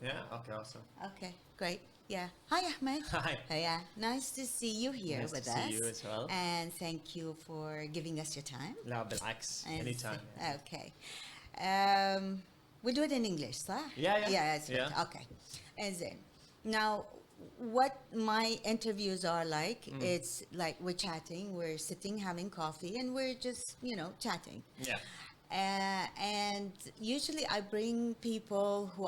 Yeah. Okay. Awesome. Okay, great. Yeah. Hi, Ahmed. Hi. Yeah. Nice to see you here Nice with to us. see you as well. And thank you for giving us your time. La بالعكس. And Anytime. Yeah. Okay. We do it in English, صح? Yeah, yeah. Yeah, that's Yeah. right. Okay. And then, now, what my interviews are like, it's like we're chatting, we're sitting having coffee, and we're just, chatting. Yeah. And usually I bring people who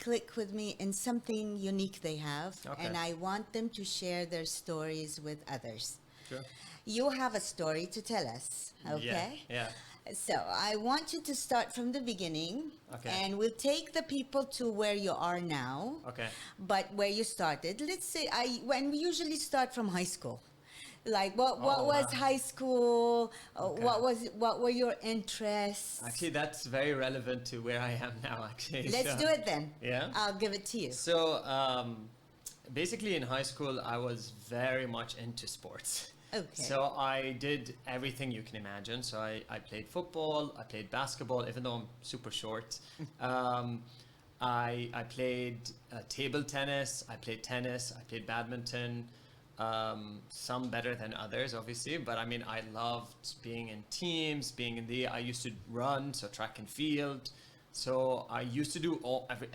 click with me in something unique they have, Okay. and I want them to share their stories with others. Sure. You have a story to tell us, okay? Yeah. So I want you to start from the beginning, Okay. and we'll take the people to where you are now. Okay. But where you started, let's say when we usually start from high school. Like what was wow. high school? Okay. What were your interests? Actually, that's very relevant to where I am now. Actually. Let's do it then. Yeah. I'll give it to you. So basically, in high school, I was very much into sports. Okay. So I did everything you can imagine. So I played football, I played basketball, even though I'm super short. I played table tennis, I played tennis, I played badminton. Some better than others, obviously, but I mean, I loved being in teams, I used to run, so track and field. So I used to do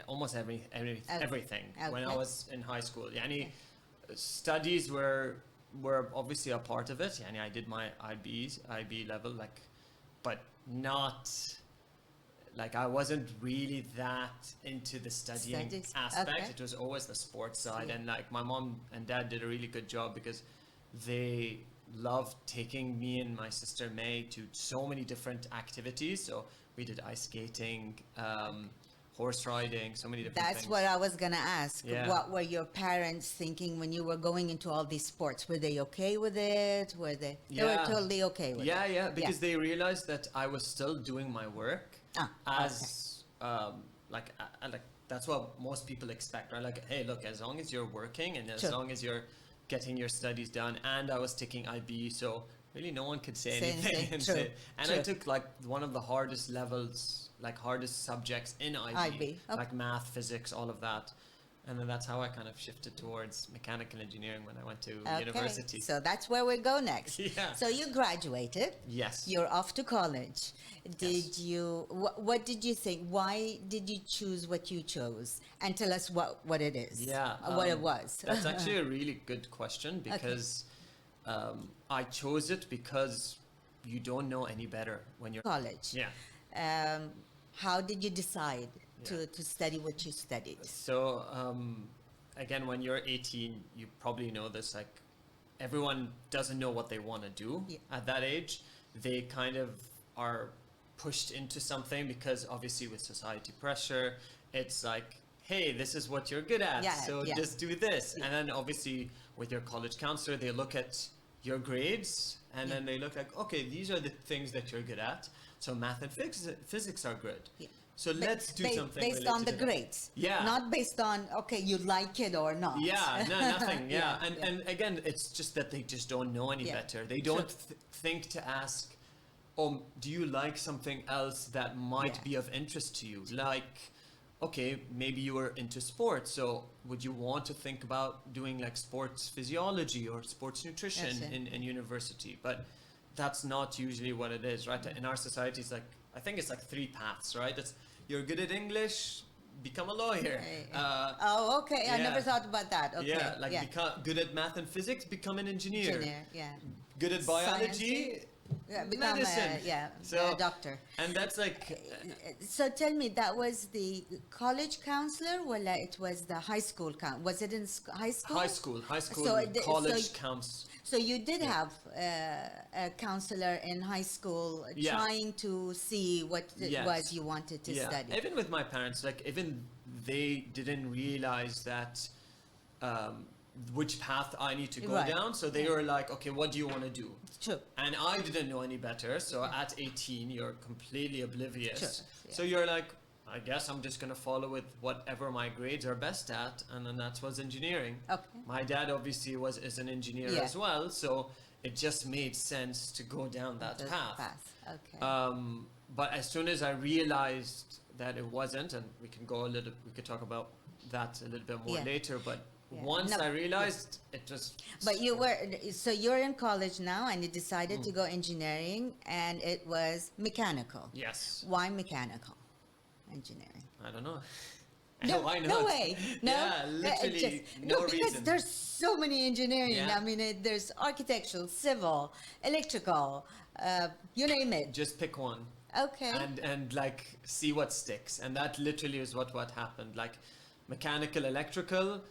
almost everything when I was in high school. Yani, studies were obviously a part of it. Yani, I did my IB level, but not like I wasn't really that into the studying aspect. Okay. It was always the sports side, Yeah. and like my mom and dad did a really good job because they loved taking me and my sister May to so many different activities. So we did ice skating, horse riding, so many different That's things. what I was gonna ask. Yeah. What were your parents thinking when you were going into all these sports? Were they okay with it? Were they? They were totally okay with it. Yeah, because they realized that I was still doing my work as like that's what most people expect, right? Like, hey, look, as long as you're working and as Sure. long as you're getting your studies done, and I was taking IB, so really no one could say anything. True. And True. I took like one of the hardest levels, like hardest subjects in IB, IB, okay. like math, physics, all of that. And then that's how I kind of shifted towards mechanical engineering when I went to university. So that's where we go next. Yeah. So you graduated. Yes. You're off to college. Did Yes. you? What did you think? Why did you choose what you chose? And tell us what it is. Yeah, What it was. That's actually a really good question because I chose it because you don't know any better when you're college. Yeah. How did you decide Yeah. to study what you studied? So again, when you're 18, you probably know this. Like everyone doesn't know what they want to do at that age. They kind of are pushed into something because obviously with society pressure, it's like, hey, this is what you're good at, so just do this. And then obviously with your college counselor, they look at your grades and then they look like, okay, these are the things that you're good at. So math and physics are good. So let's do something based on the grades. Yeah. Not based on, okay, you like it or not. Yeah, no, nothing. Yeah. And again, it's just that they just don't know any better. They don't think to ask, oh, do you like something else that might be of interest to you? Like, okay, maybe you were into sports, so would you want to think about doing like sports physiology or sports nutrition in university? But that's not usually what it is, right? In our society, it's like, I think it's like 3 paths, right? It's you're good at English, become a lawyer. Okay. I never thought about that. Okay. Yeah, like become good at math and physics, become an engineer. Good at biology, become medicine. A doctor. And that's like... So tell me, that was the college counselor or it was the high school counselor? Was it in high school? High school, college counts. So you did have a counselor in high school trying to see what it was you wanted to study. Even with my parents, like even they didn't realize that which path I need to go down. So they were like, okay, what do you want to do? True. And I didn't know any better. So at 18, you're completely oblivious. Sure. So you're like, I guess I'm just going to follow with whatever my grades are best at. And then that was engineering. Okay. My dad obviously is an engineer as well. So it just made sense to go down that path. Okay. But as soon as I realized that it wasn't, and we could talk about that a little bit more Yeah. later, but Yeah. once No, I realized it just... But you're in college now, and you decided to go engineering, and it was mechanical. Yes. Why mechanical engineering? I don't know. No, Why not? no way. No, Yeah, literally no because reason. there's so many engineering. Yeah. I mean, there's architectural, civil, electrical, you name it. Just pick one. Okay. And like see what sticks, and that literally is what happened. Like mechanical, electrical,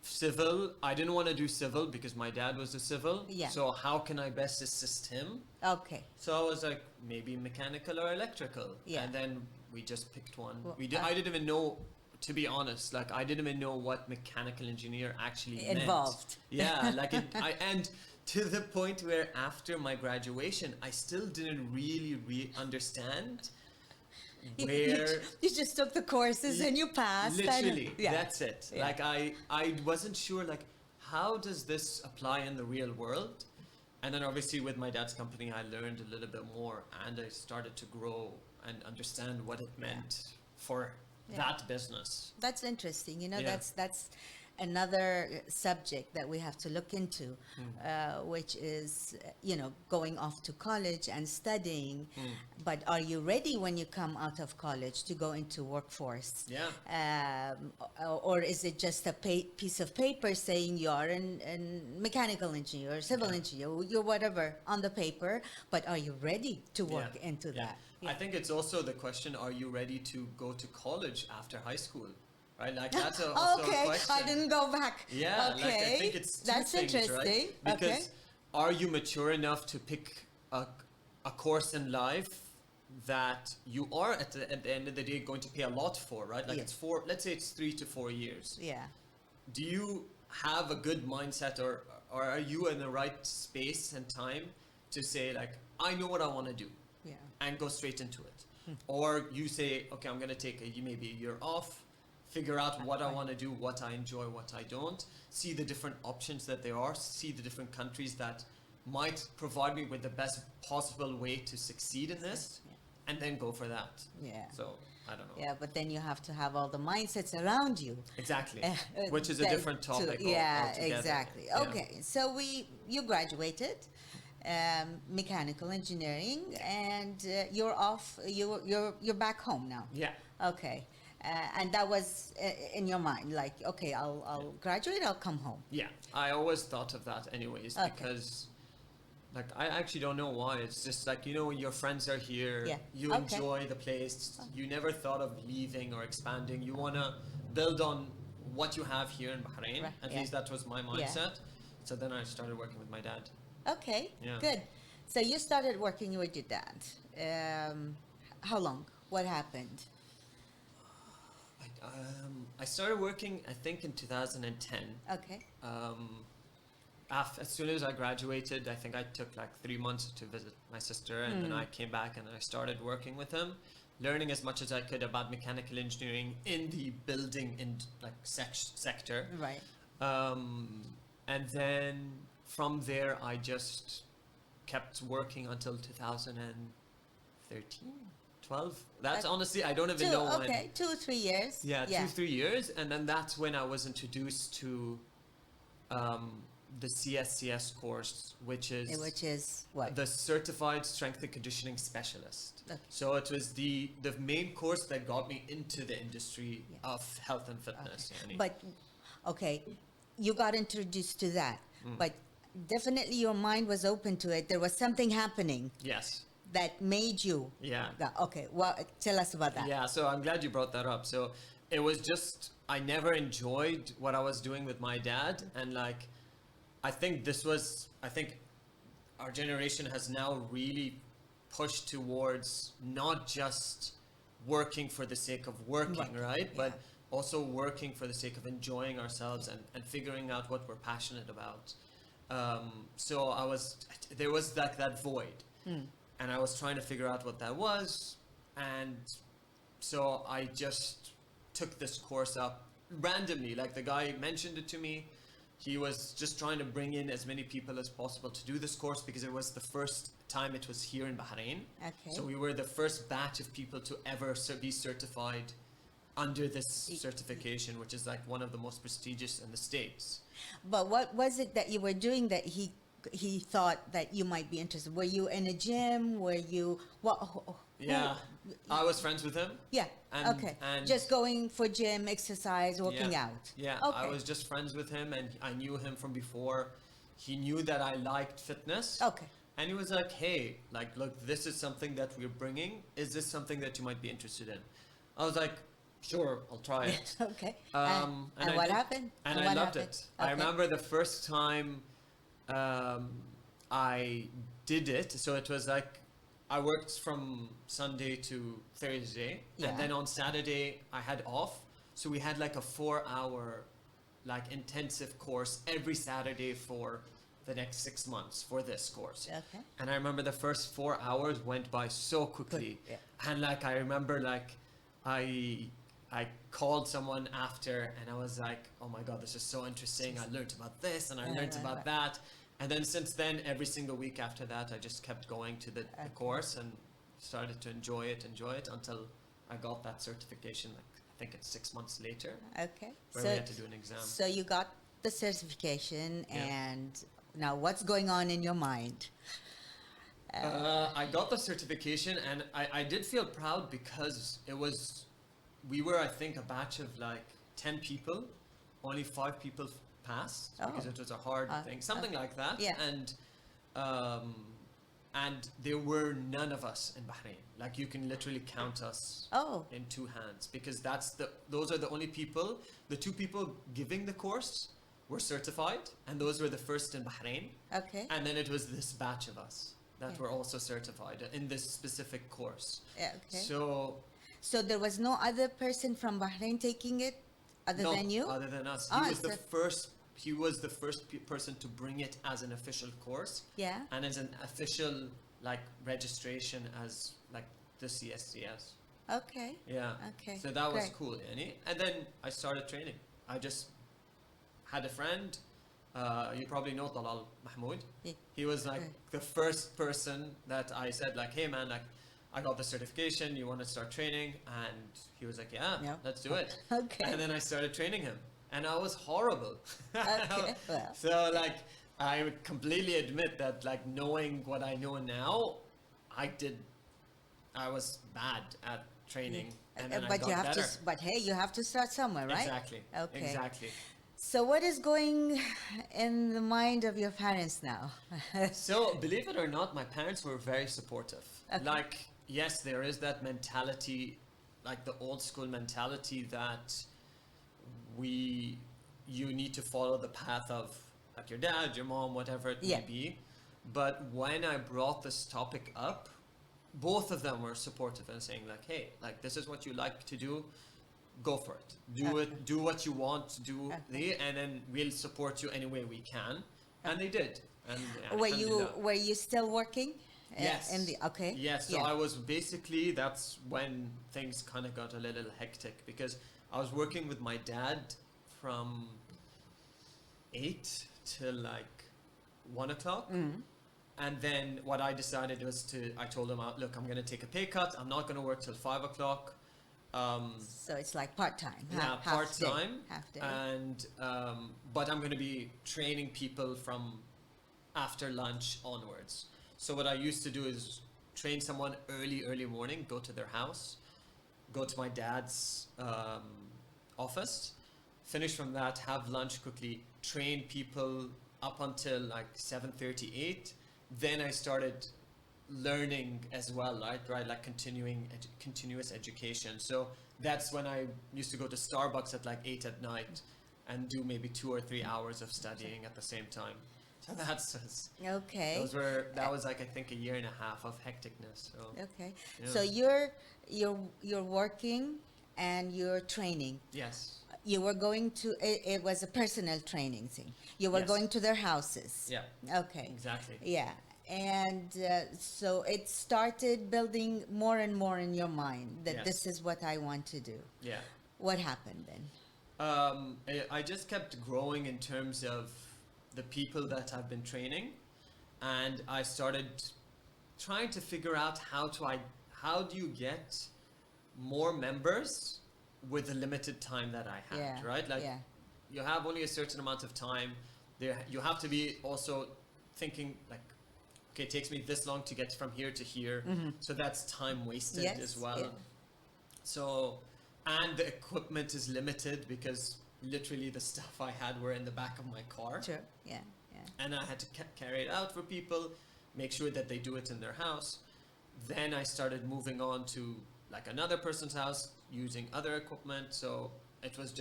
civil. I didn't want to do civil because my dad was a civil. Yeah. So how can I best assist him? Okay. So I was like, maybe mechanical or electrical. Yeah. And then we just picked one. Well, I didn't even know, to be honest, like I didn't even know what mechanical engineer actually Involved. meant. Yeah, like and to the point where after my graduation, I still didn't really understand where... You just took the courses and you passed. Literally, yeah. that's it. Yeah. Like I wasn't sure, like, how does this apply in the real world? And then obviously with my dad's company, I learned a little bit more, and I started to grow and understand what it meant for that business. That's interesting. You know, Yeah. that's another subject that we have to look into, which is, going off to college and studying. But are you ready when you come out of college to go into workforce? Yeah. Or is it just a piece of paper saying you are an mechanical engineer or civil engineer, you're whatever on the paper, but are you ready to work into that? I think it's also the question, are you ready to go to college after high school? Right, like that's also a question. I didn't go back. Yeah, okay. like I think it's two That's things, interesting. right? Because Okay. are you mature enough to pick a course in life that you are at the end of the day going to pay a lot for, right? Like Yeah. let's say it's 3 to 4 years. Yeah. Do you have a good mindset, or are you in the right space and time to say, like, I know what I want to do, Yeah. and go straight into it? Or you say, okay, I'm going to take maybe a year off, figure out what I want to do, what I enjoy, what I don't, see the different options that there are, see the different countries that might provide me with the best possible way to succeed in this, and then go for that. Yeah. So, I don't know. Yeah, but then you have to have all the mindsets around you. Exactly. Which is a that- different topic. Yeah, altogether. exactly. Yeah. Okay, so you graduated mechanical engineering, and you're off. You're back home now. Yeah. Okay, and that was in your mind, like, okay, I'll graduate, I'll come home. Yeah, I always thought of that anyways, Okay. because like I actually don't know why. It's just like, when your friends are here, Yeah. you Okay. enjoy the place, you never thought of leaving or expanding. You want to build on what you have here in Bahrain. Right, At yeah. least that was my mindset. So then I started working with my dad. Okay, Yeah. good. So you started working with your dad. How long? What happened? I started working, I think, in 2010. Okay. As soon as I graduated, I think I took like 3 months to visit my sister, and then I came back and I started working with him, learning as much as I could about mechanical engineering in the building sector. Right. And then from there, I just kept working until 2013, 12. That's honestly, I don't even know when. Okay, 2 or 3 years. Yeah, 2-3 years, and then that's when I was introduced to the CSCS course, which is what? the Certified Strength and Conditioning Specialist. Okay. So it was the main course that got me into the industry of health and fitness. Yani. But okay, you got introduced to that, but definitely your mind was open to it. There was something happening Yes. that made you. Yeah. Okay, well, tell us about that. Yeah, so I'm glad you brought that up. So it was just, I never enjoyed what I was doing with my dad. And like, I think our generation has now really pushed towards not just working for the sake of working, right? But also working for the sake of enjoying ourselves and figuring out what we're passionate about. So there was that void. And I was trying to figure out what that was. And so I just took this course up randomly. Like the guy mentioned it to me. he was just trying to bring in as many people as possible to do this course because it was the first time it was here in Bahrain. Okay. So we were the first batch of people to ever be certified under this certification, which is like one of the most prestigious in the States. But what was it that you were doing that he thought that you might be interested? Were you in a gym? Were you what? Yeah, I was friends with him. Yeah. And, Okay. and Just going for gym, exercise, working yeah, out. Yeah, Okay. I was just friends with him, and I knew him from before. He knew that I liked fitness. Okay. And he was like, "Hey, like, look, this is something that we're bringing. Is this something that you might be interested in?" I was like, "Sure, I'll try it." Okay. And and I what did, happened? And I what loved happened? it. I remember the first time I did it. So it was like I worked from Sunday to Thursday, Yeah. and then on Saturday I had off. So we had like a 4-hour, like intensive course every Saturday for the next 6 months for this course. Okay. And I remember the first 4 hours went by so quickly. Yeah. And like I remember like I called someone after and I was like, oh my god, this is so interesting. I learned about this and I learned about that. And then since then, every single week after that, I just kept going to the course and started to enjoy it until I got that certification. Like I think it's 6 months later, Okay. where we had to do an exam. So you got the certification, Yeah. and now what's going on in your mind? I got the certification and I did feel proud because we were, I think, a batch of like 10 people. Only 5 people passed because Oh. it was a hard thing, something like that. Yeah. And there were none of us in Bahrain. Like you can literally count us Oh. in 2 hands because those are the only people. The 2 people giving the course were certified, and those were the first in Bahrain. Okay. And then it was this batch of us that Yeah. were also certified in this specific course. Yeah, okay. So there was no other person from Bahrain taking it other no, than you? other than us. Ah, He was the so- first. He was the first person to bring it as an official course Yeah. and as an official like registration as like the CSCS. Okay. Yeah. Okay, So that was great. cool, yani. And then I started training. I just had a friend. You probably know Talal Mahmoud. Yeah. He was like Okay. the first person that I said like, "Hey man, like I got the certification. You want to start training?" And he was like, "Yeah, Yeah. let's do it." Okay. And then I started training him, and I was horrible. Okay, well. So like I would completely admit that like knowing what I know now, I was bad at training, and then I but got you have better. but hey, you have to start somewhere, right? Exactly. Okay. Exactly. So what is going in the mind of your parents now? So, believe it or not, my parents were very supportive. Okay. Like, yes, there is that mentality, like the old school mentality that you need to follow the path of like your dad, your mom, whatever it Yeah. may be. But when I brought this topic up, both of them were supportive and saying like, hey, like this is what you like to do, go for it. Do it, do what you want to do, and then we'll support you any way we can. And they did. And Were you still working? Yes. Okay. Yes. So Yeah. I was basically, that's when things kind of got a little hectic because I was working with my dad from 8 till like 1 o'clock. And then what I decided was I told him, look, I'm going to take a pay cut. I'm not going to work till 5 o'clock. So it's like part-time. Yeah, part-time. Half day. And, but I'm going to be training people from after lunch onwards. So what I used to do is train someone early morning, go to their house, go to my dad's office, finish from that, have lunch quickly, train people up until like 7:38. Then I started learning as well, right? Like continuous education. So that's when I used to go to Starbucks at like 8 at night and do maybe 2 or 3 hours of studying at the same time. So Okay. that was like I think a year and a half of hecticness. So Okay. Yeah. So you're working and you're training. yes, You were going to it was a personal training thing. You were Yes. going to their houses. yeah, Okay. exactly. Yeah. And so it started building more and more in your mind that Yes. this is what I want to do. Yeah. What happened then? I just kept growing in terms of the people that I've been training, and I started trying to figure out how do you get more members with the limited time that I had, Yeah, right? Like yeah. you have only a certain amount of time. There, you have to be also thinking like, okay, it takes me this long to get from here to here, so that's time wasted Yes, as well. yeah. So, and the equipment is limited because literally the stuff I had were in the back of my car, Sure. Yeah. Yeah. and I had to carry it out for people, make sure that they do it in their house. Then I started moving on to like another person's house using other equipment. So it was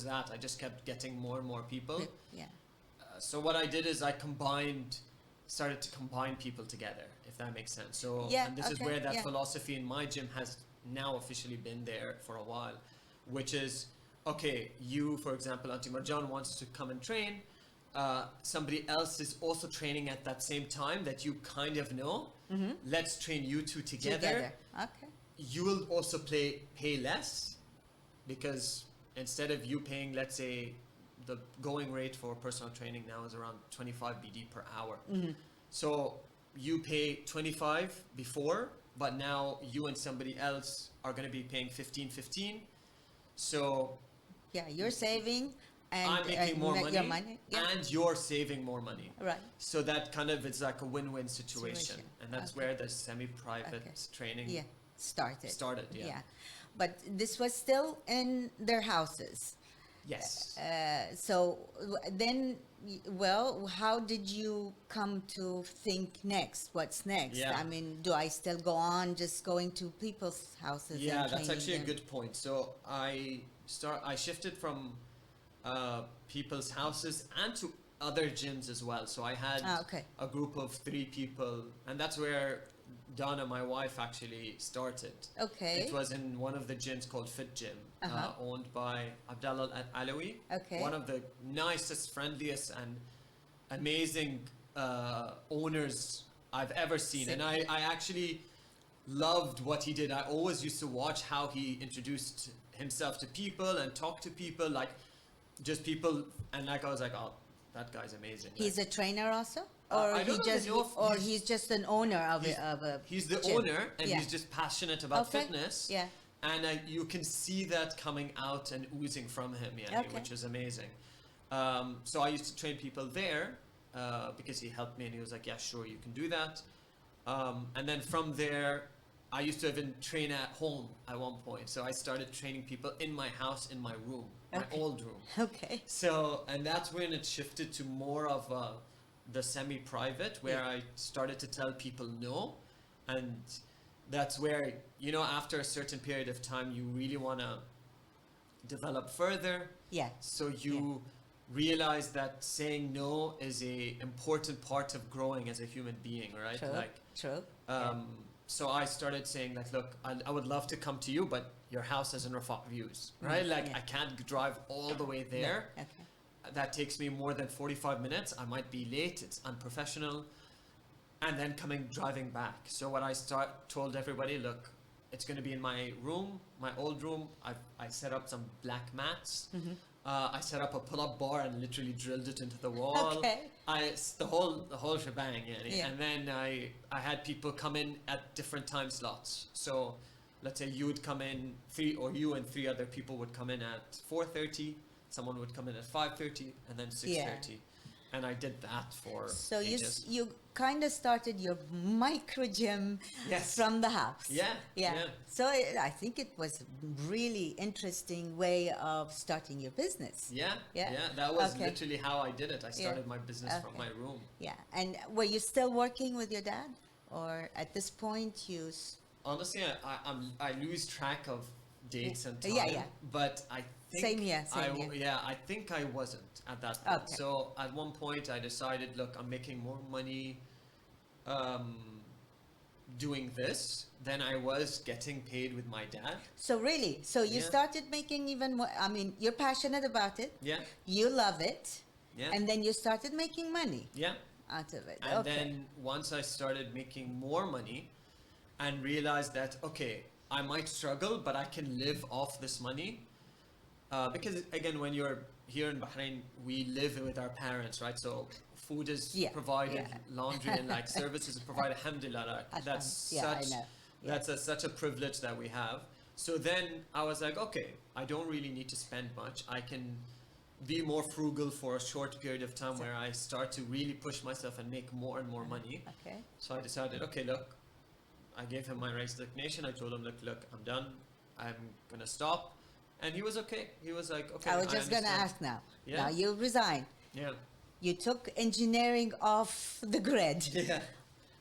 that I just kept getting more and more people. Yeah. So what I did is started to combine people together, if that makes sense. So Yeah, and this is okay, where that yeah. philosophy in my gym has now officially been there for a while, which is okay. You, for example, Auntie Marjan wants to come and train. Somebody else is also training at that same time that you kind of know. Let's train you two together. Okay. You will also pay less because instead of you paying, let's say, the going rate for personal training now is around 25 BD per hour. So you pay 25 before, but now you and somebody else are going to be paying 15. So Yeah, you're saving and I'm making more your money, money. Yeah. and you're saving more money. Right. So that kind of it's like a win-win situation, and that's Okay. where the semi-private Okay. training Yeah. Started. Yeah. But this was still in their houses. Yes. So then, well, how did you come to think next? What's next? Yeah. I mean, do I still go on just going to people's houses? Yeah, and that's training actually a them? good point. So I shifted from people's houses and to other gyms as well. So I had Okay. a group of 3 people, and that's where Donna, my wife, actually started. Okay. It was in one of the gyms called Fit Gym, Uh-huh. owned by Abdallah Alawi. Okay. One of the nicest, friendliest, and amazing owners I've ever seen. And I actually loved what he did. I always used to watch how he introduced himself to people and talked to people, like just people. And like I was like, oh, that guy's amazing. He's Like, a trainer also, I or don't he even just, know if or he's- he's just an owner of he's- a he's the gym. owner, and Yeah. he's just passionate about Okay. fitness. Yeah. And you can see that coming out and oozing from him, yeah, Okay. which is amazing. So I used to train people there because he helped me, and he was like, "Yeah, sure, you can do that." And then from there, I used to even train at home at one point. So I started training people in my house, in my room, my Okay. old room. Okay. So, and that's when it shifted to more of the semi-private, where Yeah. I started to tell people no, and that's where, you know, after a certain period of time, you really want to develop further. Yeah. So you realize that saying no is a important part of growing as a human being, right? True. Like, True. so I started saying like, look, I would love to come to you, but your house has Rafah views, right? Like yeah. I can't drive all the way there. Yeah. Okay. That takes me more than 45 minutes. I might be late. It's unprofessional. And then driving back. So what I told everybody, look, it's going to be in my room, my old room. I set up some black mats. I set up a pull-up bar and literally drilled it into the wall. Okay. The whole shebang, yani. Yeah. And then I had people come in at different time slots. So let's say you would come in you and 3 other people would come in at 4:30. Someone would come in at 5:30, and then 6:30. And I did that for So ages. you kind of started your micro gym Yes. from the house. Yeah, Yeah. yeah. So I think it was a really interesting way of starting your business. Yeah, Yeah. yeah, that was Okay. literally how I did it. I started my business from Okay. my room. Yeah. And were you still working with your dad, or at this point you? Honestly, I lose track of dates and time. Yeah, yeah. But I think Same here, same here. Yeah, I think I wasn't at that point. Okay. So at one point, I decided, look, I'm making more money doing this than I was getting paid with my dad. So really, so you Yeah. started making even more. I mean, you're passionate about it. Yeah, You love it, yeah, and then you started making money yeah. out of it. And okay. then once I started making more money and realized that, okay, I might struggle, but I can live off this money, because again, when you're here in Bahrain, we live with our parents, right? So food is Yeah, provided, yeah. laundry and like services are provided. Alhamdulillah, like, that's Yeah, I such know. Yeah. that's such a privilege that we have. So then I was like, okay, I don't really need to spend much. I can be more frugal for a short period of time where I start to really push myself and make more and more money. Okay. So I decided, okay, look, I gave him my resignation. I told him, look, I'm done. I'm gonna stop. And he was okay. He was like, okay. I was just going to understand." ask now. Yeah. Now you resigned. Yeah. You took engineering off the grid. Yeah.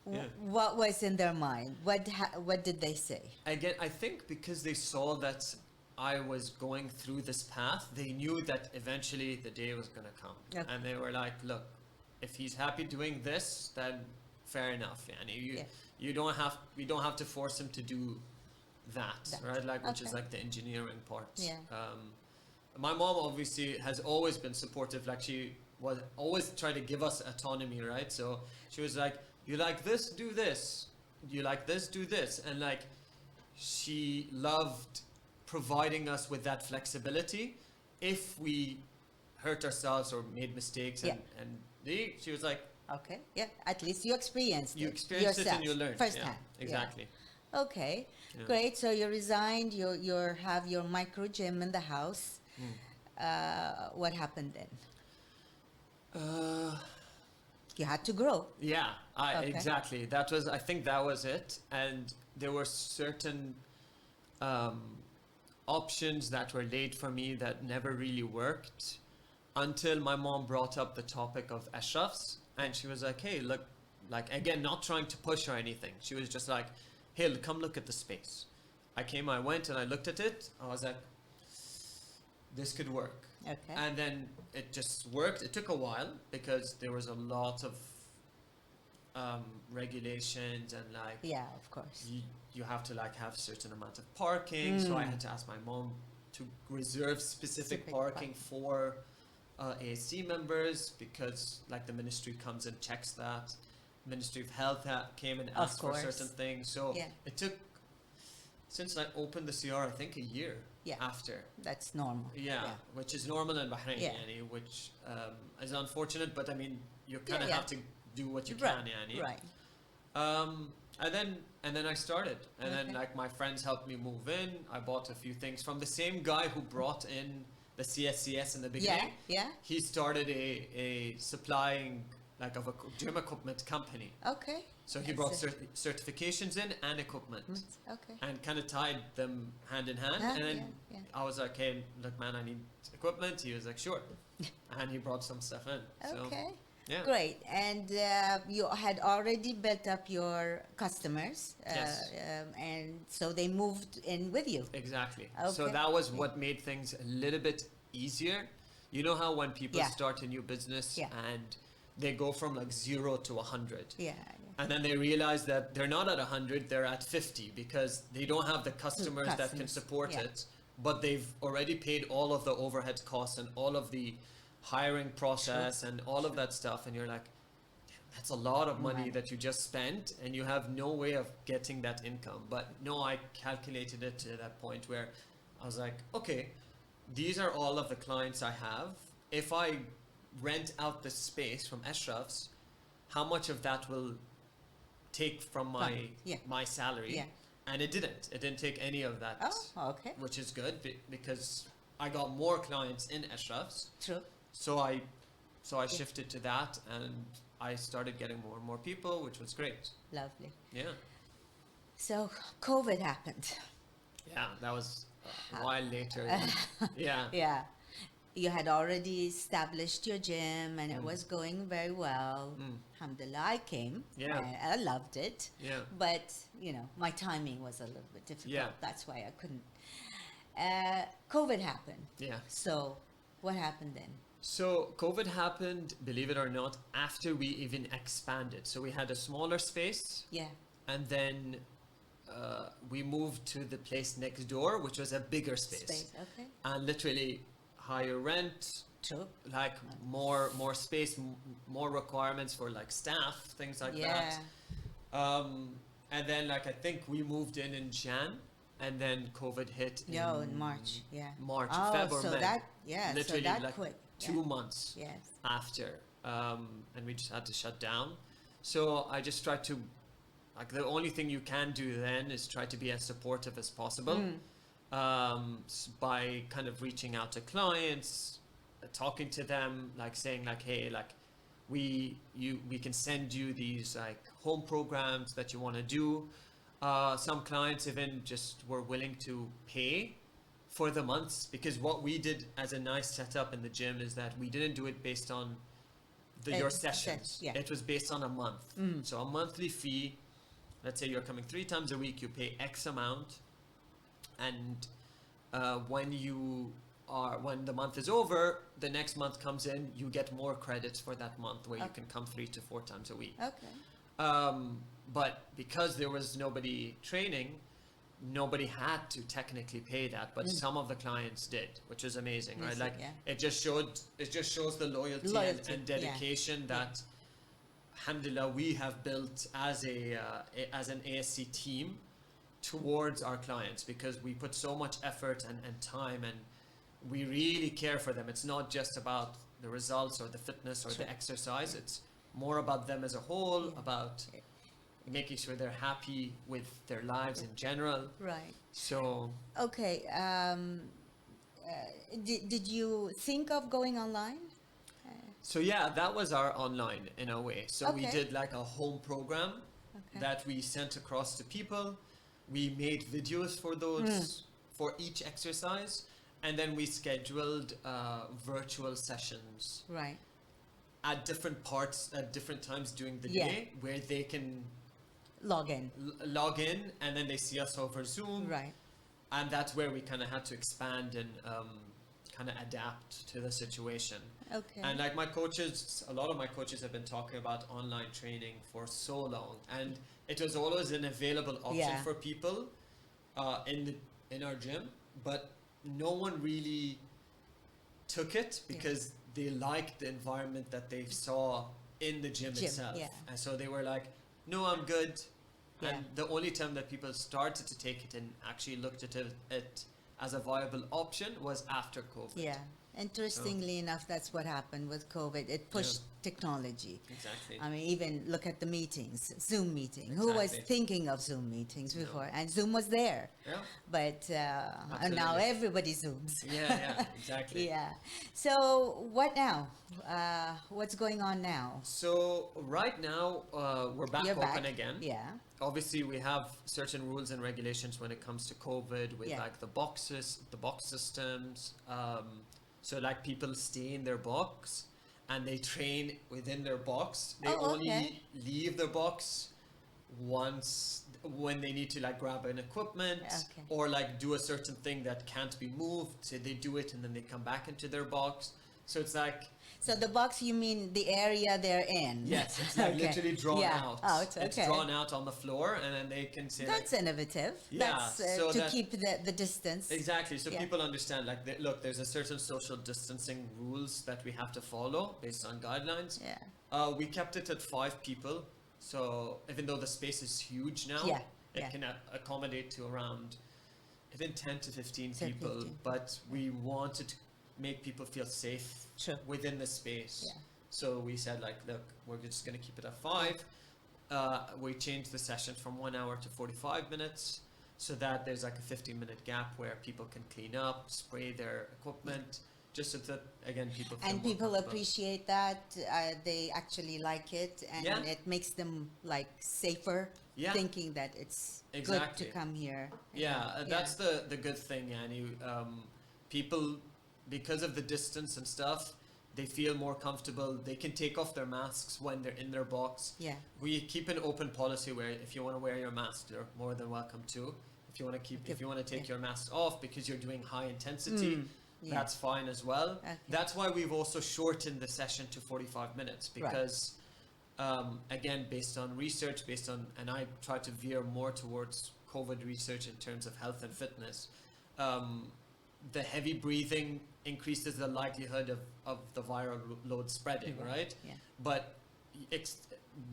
Yeah. What was in their mind? What did they say? Again, I think because they saw that I was going through this path, they knew that eventually the day was gonna come. Okay. And they were like, look, if he's happy doing this, then fair enough. And Yeah. we don't have to force him to do that. Right? Like, which is Okay. like the engineering part. Yeah. My mom obviously has always been supportive. Like, she was always trying to give us autonomy, right? So she was like, you like this, do this. You like this, do this. And like, she loved providing us with that flexibility if we hurt ourselves or made mistakes. Yeah. And she was like, Okay. Yeah. At least you experienced you it experienced it yourself, and you learned. firsthand. Yeah, exactly. Yeah. Okay. Yeah. Great. So you resigned. You have your micro gym in the house. What happened then? You had to grow. Yeah, Okay. exactly. I think that was it. And there were certain options that were laid for me that never really worked until my mom brought up the topic of ashrafs. And she was like, hey, look, like, again, not trying to push or anything. She was just like, hey, come look at the space. I went and I looked at it. I was like, this could work. Okay. And then it just worked. It took a while because there was a lot of regulations and like Yeah, of course. you have to like have certain amount of parking. So I had to ask my mom to reserve specific parking for ASC members because like the ministry comes and checks that. Ministry of Health came and asked for certain things. So Yeah. it took since I opened the CR, I think a year after. That's normal. Yeah, which is normal in Bahrain, Yeah. yani, which is unfortunate, but I mean, you kind of yeah. have to do what you Right, can, yani. Right. And then I started, and then Okay. like my friends helped me move in. I bought a few things from the same guy who brought in the CSCS in the beginning. Yeah. He started a supplying like of a gym equipment company. Okay. So he I brought see. certifications in and equipment. Okay. And kind of tied them hand in hand. Ah, And then yeah. I was like, hey, look, man, I need equipment. He was like, sure. And he brought some stuff in. So, Okay. yeah. Great. And you had already built up your customers. Yes. And so they moved in with you. Exactly. So Okay. that was what made things a little bit easier. You know how when people Yeah. start a new business Yeah. and they go from like 0 to 100. Yeah. And then they realize that they're not at 100, they're at 50 because they don't have the customers that can Customers, support yeah. it, but they've already paid all of the overhead costs and all of the hiring process and all of that stuff. And you're like, that's a lot of money Money. that you just spent and you have no way of getting that income. But no, I calculated it to that point where I was like, okay, these are all of the clients I have. If I rent out the space from Ashraf's, how much of that will take from my salary? Yeah. And it didn't take any of that. Oh, okay. Which is good because I got more clients in Ashraf's. True. So I shifted to that and I started getting more and more people, which was great. Lovely. Yeah. So COVID happened. Yeah, that was a while later. Yeah. Yeah. You had already established your gym and it was going very well. Alhamdulillah, I came. Yeah. I loved it. Yeah. But, you know, my timing was a little bit difficult. Yeah. That's why I couldn't. COVID happened. Yeah. So what happened then? So COVID happened, believe it or not, after we even expanded. So we had a smaller space Yeah. and then we moved to the place next door, which was a bigger space. Okay. And literally higher rent, True. like more space, more requirements for like staff, things like Yeah. that. And then like I think we moved in Jan and then COVID hit in March. Yeah. March, Oh, Feb or so May. that, yeah, Literally so that like quick. 2 months Yes. after, and we just had to shut down. So I just tried to, like, the only thing you can do then is try to be as supportive as possible, by kind of reaching out to clients, talking to them, like saying like, hey, like we can send you these like home programs that you want to do. Some clients even just were willing to pay for the months, because what we did as a nice setup in the gym is that we didn't do it based on your sessions. Yeah. It was based on a month. So a monthly fee. Let's say you're coming 3 times a week, you pay X amount, and when the month is over, the next month comes in, you get more credits for that month, where you can come 3 to 4 times a week. Okay. But because there was nobody training, nobody had to technically pay that, but some of the clients did, which is amazing, right? Like it just shows the loyalty and dedication that, alhamdulillah, we have built as an ASC team towards our clients, because we put so much effort and time, and we really care for them. It's not just about the results or the fitness or the exercise. It's more about them as a whole, about making sure they're happy with their lives in general. Right. So okay, did you think of going online? So yeah, that was our online in a way. So we Okay. did like a home program that we sent across to people. We made videos for those, for each exercise, and then we scheduled virtual sessions Right. at different parts at different times during the Yeah. day, where they can Log in. log in, and then they see us over Zoom. Right. And that's where we kind of had to expand and kind of adapt to the situation. Okay. And like a lot of my coaches have been talking about online training for so long, and it was always an available option for people in our gym, but no one really took it, because they liked the environment that they saw in the gym itself. Yeah. And so they were like, no, I'm good. Yeah. And the only time that people started to take it and actually looked at it as a viable option was after COVID. Yeah. Interestingly enough, that's what happened with COVID. It pushed technology. Exactly. I mean, even look at the meetings, Zoom meeting. Who was Exactly. thinking of Zoom meetings before? And Zoom was there. Yeah. But and now Absolutely. everybody Zooms. Yeah, exactly. Yeah. So what now? What's going on now? So right now, we're back You're open back. again. Yeah. Obviously, we have certain rules and regulations when it comes to COVID, with like the box systems. So like people stay in their box and they train within their box. They only leave their box once when they need to like grab an equipment or like do a certain thing that can't be moved. So they do it and then they come back into their box. So it's like, so the box, you mean the area they're in? yes, it's like literally drawn out. It's okay. drawn out on the floor, and then they can say That's like, innovative. Yeah, That's so to that- keep the distance. exactly. So people understand like, look, there's a certain social distancing rules that we have to follow based on guidelines. Yeah. We kept it at 5 people. So even though the space is huge now, it can accommodate to around even 10 to 15 people. 15. But we wanted to make people feel safe within the space. Yeah. So we said like, look, we're just going to keep it at 5. We changed the session from 1 hour to 45 minutes, so that there's like a 15-minute gap where people can clean up, spray their equipment, just so that, again, people feel And more people comfortable. appreciate that. They actually like it, and it makes them like safer, thinking that it's good to come here. That's the good thing, Yanni. People, because of the distance and stuff, they feel more comfortable. They can take off their masks when they're in their box. Yeah. We keep an open policy where if you want to wear your mask, you're more than welcome to. If you want to if you want to take your mask off because you're doing high intensity, that's fine as well. Okay. That's why we've also shortened the session to 45 minutes, because again, based on research, and I try to veer more towards COVID research in terms of health and fitness. The heavy breathing increases the likelihood of the viral load spreading, right? Yeah. But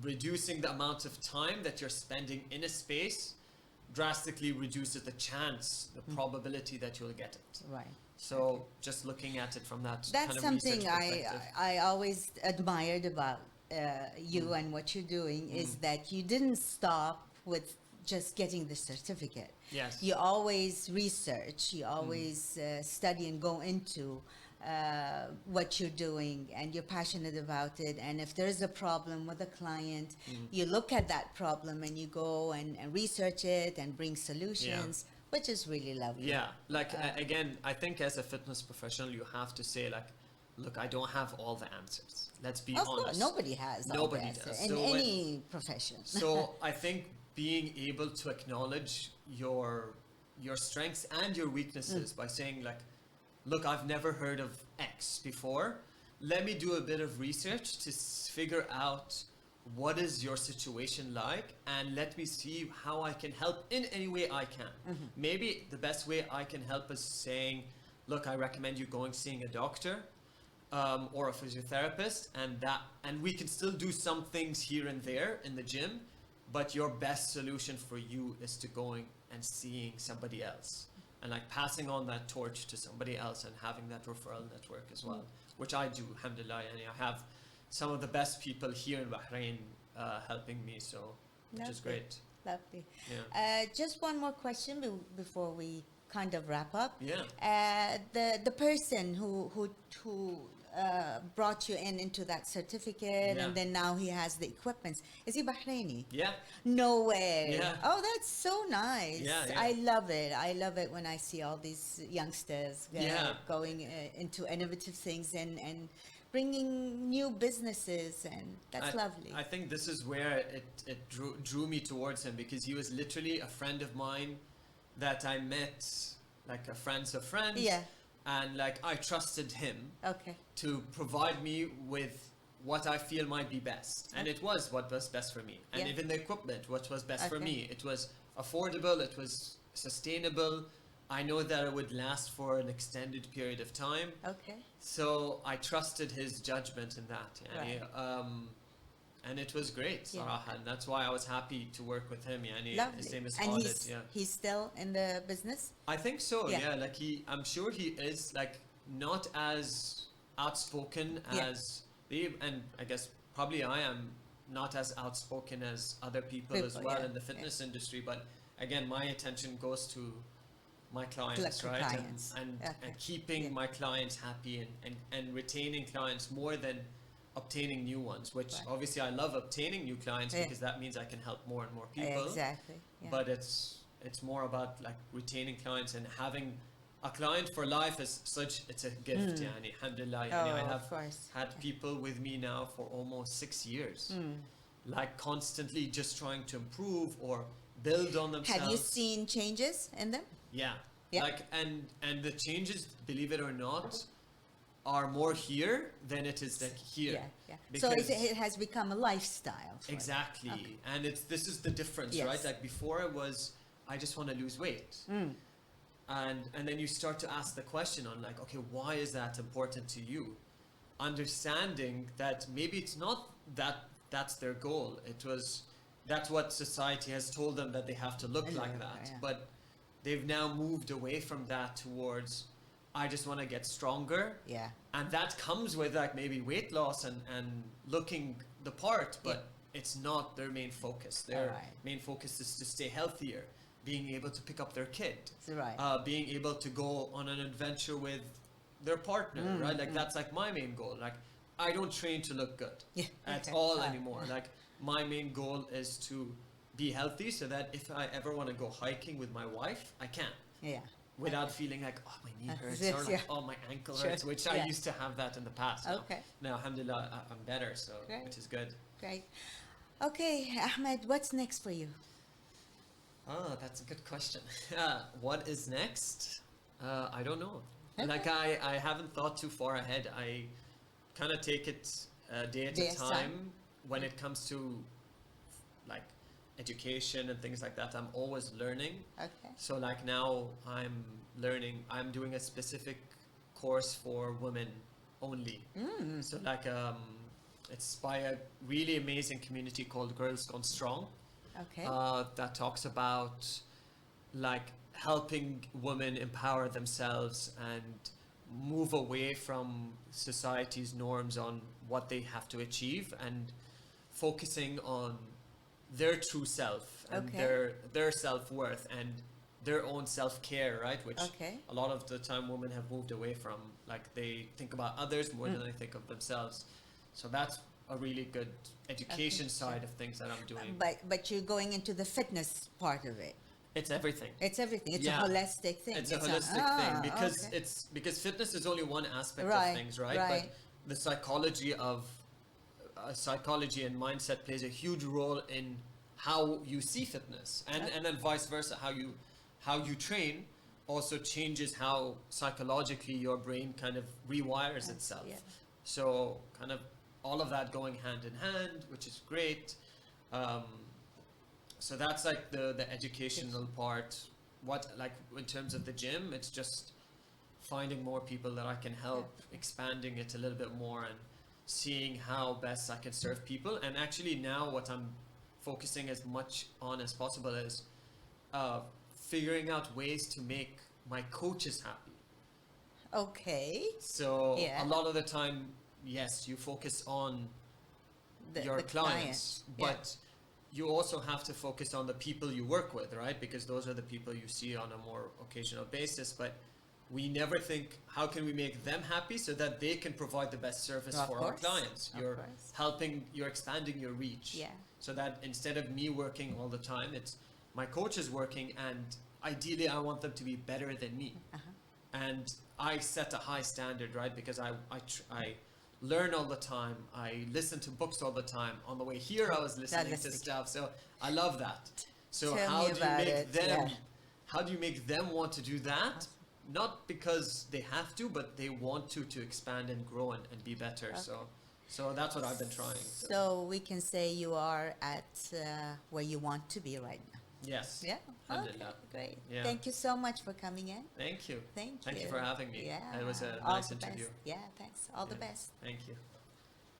reducing the amount of time that you're spending in a space drastically reduces the chance, the probability that you'll get it. Right. So just looking at it from that That's kind of something research perspective. I always admired about you and what you're doing is that you didn't stop with just getting the certificate. Yes. You always research, you always study and go into what you're doing, and you're passionate about it. And if there's a problem with a client, you look at that problem and you go and research it and bring solutions, which is really lovely. Yeah, like again, I think as a fitness professional, you have to say like, look, I don't have all the answers. Let's be Of honest. course, nobody has all Nobody the answer does. in So any profession. So I think being able to acknowledge your strengths and your weaknesses by saying like, look, I've never heard of X before. Let me do a bit of research to figure out what is your situation like, and let me see how I can help in any way I can. Maybe the best way I can help is saying, look, I recommend you seeing a doctor or a physiotherapist, and we can still do some things here and there in the gym, but your best solution for you is to going and seeing somebody else, and like passing on that torch to somebody else and having that referral network as well, which I do, alhamdulillah. And I have some of the best people here in Bahrain helping me, so which is great. Lovely. Yeah. Just one more question before we kind of wrap up. Yeah. The person who brought you into that certificate, Yeah. and then now he has the equipment. Is he Bahraini? Yeah. No way. Yeah. Oh, that's so nice. Yeah, yeah. I love it. I love it when I see all these youngsters going into innovative things and bringing new businesses, and that's lovely. I think this is where it drew me towards him, because he was literally a friend of mine that I met, like a friend's a friend. Yeah. And like I trusted him Okay. to provide me with what I feel might be best. And it was what was best for me. And Yeah. even the equipment, what was best for Okay. me. It was affordable, it was sustainable. I know that it would last for an extended period of time. Okay. So I trusted his judgment in that. Right. And it was great, Yeah. صراحة. And that's why I was happy to work with him. Lovely. His name is and Ahmed. he's still in the business? I think so, Yeah. yeah. Like I'm sure he is like not as outspoken Yeah. as and I guess probably I am not as outspoken as other people as well yeah, in the fitness industry. But again, my attention goes to my clients, Like right? clients. And Okay. keeping Yeah. my clients happy and retaining clients more than obtaining new ones, which Right. obviously I love obtaining new clients Yeah. because that means I can help more and more people. Exactly. Yeah. But it's more about like retaining clients and having a client for life is it's a gift. Yani, alhamdulillah. Yani, I Oh, have of course. had people with me now for almost 6 years, like constantly just trying to improve or build on themselves. Have you seen changes in them? Yeah. Yeah. Like and the changes, believe it or not, are more here than it is like here. Yeah. So Because- it has become a lifestyle. for you. Exactly. Okay. And this is the difference, Yes. right? Like before it was, I just want to lose weight. And then you start to ask the question on like, okay, why is that important to you? Understanding that maybe it's not that's their goal. That's what society has told them that they have to look like that. Yeah. But they've now moved away from that towards, I just want to get stronger. Yeah. And that comes with like maybe weight loss and looking the part, but it's not their main focus. Their Alright. main focus is to stay healthier, being able to pick up their kid, Right. being able to go on an adventure with their partner, right? Like that's like my main goal. Like I don't train to look good Yeah. at Okay. all anymore. Like my main goal is to be healthy so that if I ever want to go hiking with my wife, I can. Yeah. Without feeling like, oh, my knee hurts, Yes, or like, yeah. oh, my ankle Sure. hurts, which Yeah. I used to have that in the past. Now. Okay. Now, alhamdulillah, I'm better, so Great. which is good. Great. Okay, Ahmed, what's next for you? Ah, that's a good question. What is next? I don't know. Like I haven't thought too far ahead. I kind of take it day at Day a at a time time. when it comes to like education and things like that. I'm always learning. Okay. So like now I'm doing a specific course for women only. So like it's by a really amazing community called Girls Gone Strong Okay. that talks about like helping women empower themselves and move away from society's norms on what they have to achieve and focusing on their true self and Okay. their self-worth and their own self-care, right? Which Okay. a lot of the time women have moved away from. Like they think about others more than they think of themselves. So that's a really good education side of things that I'm doing. But you're going into the fitness part of it. It's everything. It's everything. It's Yeah. a holistic thing. It's a holistic thing because okay. it's because fitness is only one aspect Right, of things, right? right. But the psychology and mindset plays a huge role in how you see fitness, and then vice versa. How you train also changes how psychologically your brain kind of rewires itself. Yeah. So kind of all of that going hand in hand, which is great. Um, so that's like the educational part. What, like in terms of the gym, it's just finding more people that I can help, expanding it a little bit more and seeing how best I can serve people. And actually now what I'm focusing as much on as possible is figuring out ways to make my coaches happy. Okay. So Yeah. a lot of the time, yes, you focus on your The clients, client. Yeah. but you also have to focus on the people you work with, right? Because those are the people you see on a more occasional basis. But we never think, how can we make them happy so that they can provide the best service Of for our course, clients? of You're course. you're expanding your reach. Yeah. So that instead of me working all the time, it's my coaches working, and ideally I want them to be better than me. And I set a high standard, right? Because I learn all the time. I listen to books all the time. On the way here, I was listening to listening. stuff. So I love that. So Tell how me do you about make it, them? yeah. How do you make them want to do that? Not because they have to, but they want to expand and grow and be better. So that's what I've been trying. So we can say you are at where you want to be right now. Yes. Yeah. Okay. Alhamdulillah. Great. Yeah. Thank you so much for coming in. Thank you. Thank you. Thank you for having me. Yeah. It was a All nice the interview. best. Yeah. Thanks. All the Yeah. best. Thank you.